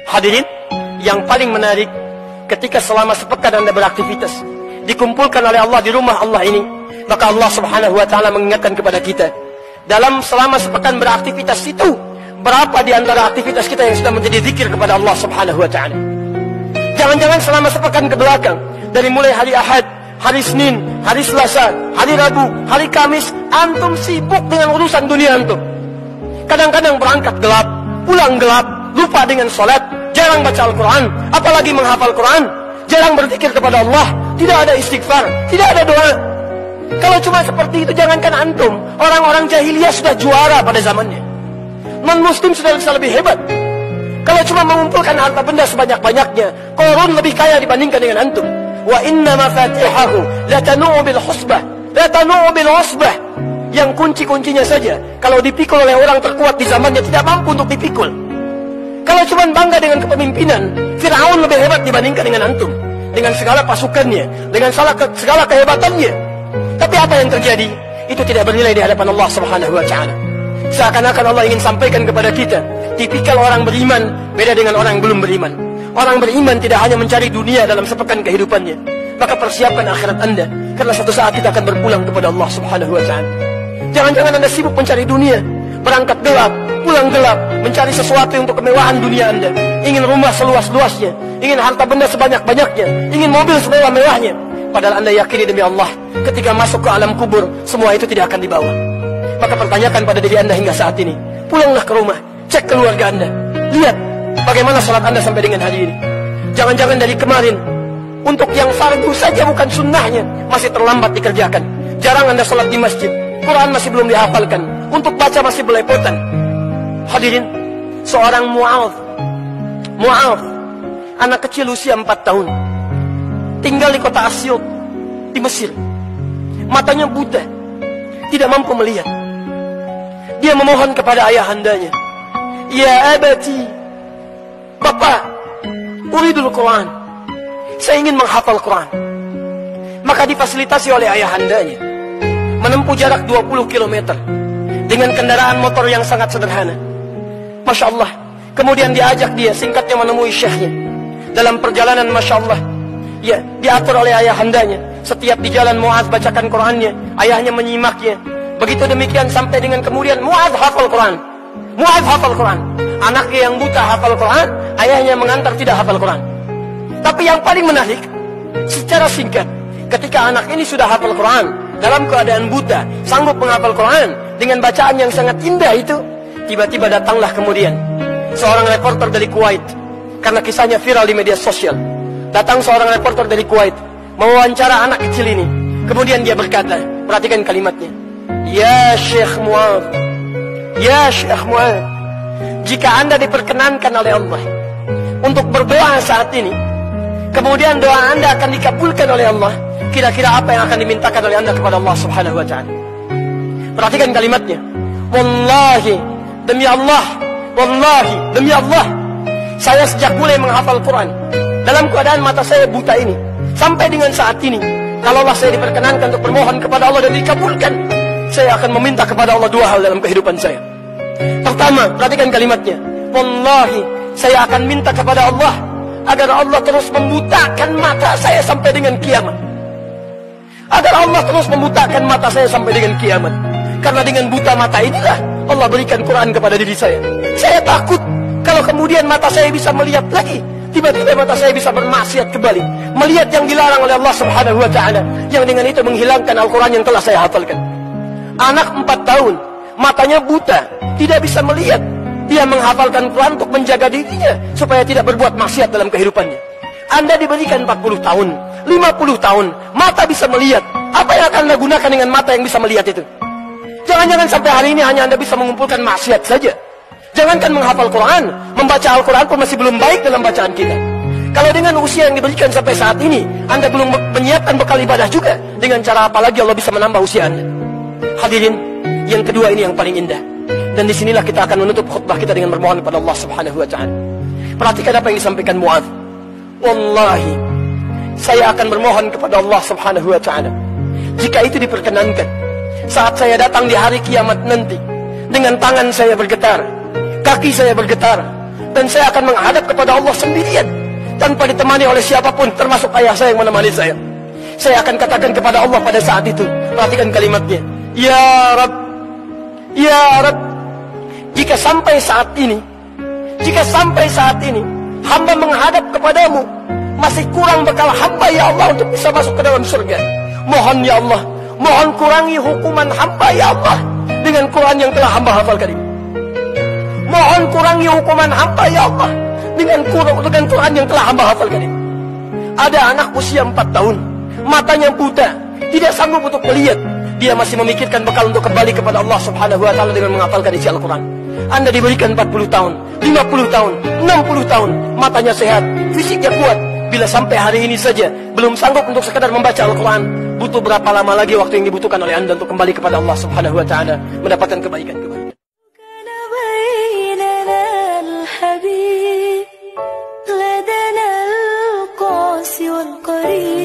Hadirin, yang paling menarik, ketika selama sepekan Anda beraktivitas, dikumpulkan oleh Allah di rumah Allah ini, maka Allah Subhanahu wa Ta'ala mengingatkan kepada kita, dalam selama sepekan beraktivitas itu, berapa di antara aktivitas kita yang sudah menjadi zikir kepada Allah Subhanahu wa Ta'ala? Jangan-jangan selama sepekan ke belakang, dari mulai hari Ahad, hari Senin, hari Selasa, hari Rabu, hari Kamis, antum sibuk dengan urusan dunia antum. Kadang-kadang berangkat gelap, pulang gelap, lupa dengan sholat, jarang baca Al-Quran, apalagi menghafal Quran, jarang berzikir kepada Allah, tidak ada istighfar, tidak ada doa. Kalau cuma seperti itu, jangankan antum, orang-orang jahiliyah sudah juara pada zamannya. Non-muslim sudah bisa lebih hebat. Kalau cuma mengumpulkan harta benda sebanyak-banyaknya, Qarun lebih kaya dibandingkan dengan antum. Wa inna mafatihahu latanu'u bil husbah, latanu'u bil usbah. Yang kunci-kuncinya saja, kalau dipikul oleh orang terkuat di zamannya, tidak mampu untuk dipikul. Kalau cuma bangga dengan kepemimpinan, Fir'aun lebih hebat dibandingkan dengan antum, dengan segala pasukannya, dengan segala kehebatannya. Tapi apa yang terjadi? Itu tidak bernilai di hadapan Allah Subhanahu wa Ta'ala. Seakan-akan Allah ingin sampaikan kepada kita, tipikal orang beriman beda dengan orang yang belum beriman. Orang beriman tidak hanya mencari dunia dalam sepekan kehidupannya, maka persiapkan akhirat Anda, karena suatu saat kita akan berpulang kepada Allah Subhanahu wa Ta'ala. Jangan-jangan Anda sibuk mencari dunia, berangkat gelap, pulang gelap, mencari sesuatu untuk kemewahan dunia Anda. Ingin rumah seluas-luasnya, ingin harta benda sebanyak-banyaknya, ingin mobil semewah-mewahnya. Padahal Anda yakini demi Allah, ketika masuk ke alam kubur, semua itu tidak akan dibawa. Maka pertanyakan pada diri Anda hingga saat ini. Pulanglah ke rumah, cek keluarga Anda, lihat bagaimana salat Anda sampai dengan hari ini. Jangan-jangan dari kemarin, untuk yang fardu saja bukan sunnahnya, masih terlambat dikerjakan. Jarang Anda salat di masjid, Quran masih belum dihafalkan, untuk baca masih belepotan. Hadirin, seorang Mu'adh, anak kecil usia 4 tahun, tinggal di kota Asyut, di Mesir. Matanya buta, tidak mampu melihat. Dia memohon kepada ayahandanya, "Ya abati, Bapak, uridul Quran, saya ingin menghafal Quran." Maka difasilitasi oleh ayahandanya, menempuh jarak 20 km dengan kendaraan motor yang sangat sederhana. Masya Allah. Kemudian diajak dia, singkatnya, menemui syekhnya. Dalam perjalanan, Masya Allah, ya, diatur oleh ayahandanya. Setiap di jalan Mu'adh bacakan Qurannya, ayahnya menyimaknya. Begitu demikian sampai dengan kemudian Mu'adh hafal Quran. Mu'adh hafal Quran. Anaknya yang buta hafal Quran, ayahnya mengantar tidak hafal Quran. Tapi yang paling menarik, secara singkat, ketika anak ini sudah hafal Quran, dalam keadaan buta, sanggup menghafal Quran dengan bacaan yang sangat indah itu, tiba-tiba datanglah kemudian seorang reporter dari Kuwait, karena kisahnya viral di media sosial. Datang seorang reporter dari Kuwait, mewawancara anak kecil ini. Kemudian dia berkata, perhatikan kalimatnya, "Ya Syekh Mu'adh, ya Syekh Mu'adh, jika Anda diperkenankan oleh Allah untuk berdoa saat ini, kemudian doa Anda akan dikabulkan oleh Allah, kira-kira apa yang akan dimintakan oleh Anda kepada Allah Subhanahu wa Ta'ala?" Perhatikan kalimatnya, "Wallahi, demi Allah, wallahi, demi Allah, saya sejak mulai menghafal Quran, dalam keadaan mata saya buta ini, sampai dengan saat ini, kalaulah saya diperkenankan untuk bermohon kepada Allah dan dikabulkan, saya akan meminta kepada Allah 2 hal dalam kehidupan saya. Pertama, perhatikan kalimatnya, wallahi, saya akan minta kepada Allah agar Allah terus membutakan mata saya sampai dengan kiamat. Agar Allah terus membutakan mata saya sampai dengan kiamat. Karena dengan buta mata inilah Allah berikan Quran kepada diri saya. Saya takut kalau kemudian mata saya bisa melihat lagi, tiba-tiba mata saya bisa bermaksiat kembali, melihat yang dilarang oleh Allah Subhanahu wa Ta'ala, yang dengan itu menghilangkan Al-Quran yang telah saya hafalkan." Anak 4 tahun, matanya buta, tidak bisa melihat. Dia menghafalkan Quran untuk menjaga dirinya supaya tidak berbuat maksiat dalam kehidupannya. Anda diberikan 40 tahun, 50 tahun, mata bisa melihat. Apa yang akan Anda gunakan dengan mata yang bisa melihat itu? Jangan-jangan sampai hari ini hanya Anda bisa mengumpulkan maksiat saja. Jangankan menghafal Quran, membaca Al-Quran pun masih belum baik dalam bacaan kita. Kalau dengan usia yang diberikan sampai saat ini, Anda belum menyiapkan bekal ibadah juga, dengan cara apa lagi Allah bisa menambah usia Anda? Hadirin, yang kedua ini yang paling indah. Dan disinilah kita akan menutup khutbah kita dengan bermohon kepada Allah Subhanahu wa Ta'ala. Perhatikan apa yang disampaikan Mu'adh. "Wallahi, saya akan bermohon kepada Allah Subhanahu wa Ta'ala, jika itu diperkenankan, saat saya datang di hari kiamat nanti, dengan tangan saya bergetar, kaki saya bergetar, dan saya akan menghadap kepada Allah sendirian tanpa ditemani oleh siapapun, termasuk ayah saya yang menemani saya. Saya akan katakan kepada Allah pada saat itu, perhatikan kalimatnya, Ya Rabb, Ya Rabb, jika sampai saat ini hamba menghadap kepadamu, masih kurang bekal hamba ya Allah untuk bisa masuk ke dalam surga. Mohon ya Allah, mohon kurangi hukuman hamba ya Allah dengan Quran yang telah hamba hafalkan ini. Mohon kurangi hukuman hamba ya Allah dengan Quran yang telah hamba hafalkan ini. Ada anak usia 4 tahun, matanya buta, tidak sanggup untuk melihat. Dia masih memikirkan bekal untuk kembali kepada Allah Subhanahu wa taala dengan menghafalkan isi Al-Quran. Anda diberikan 40 tahun, 50 tahun, 60 tahun, matanya sehat, fisiknya kuat. Bila sampai hari ini saja belum sanggup untuk sekadar membaca Al-Quran, butuh berapa lama lagi waktu yang dibutuhkan oleh Anda untuk kembali kepada Allah Subhanahu wa taala, mendapatkan kebaikan-kebaikan. لدنا القاس والقريب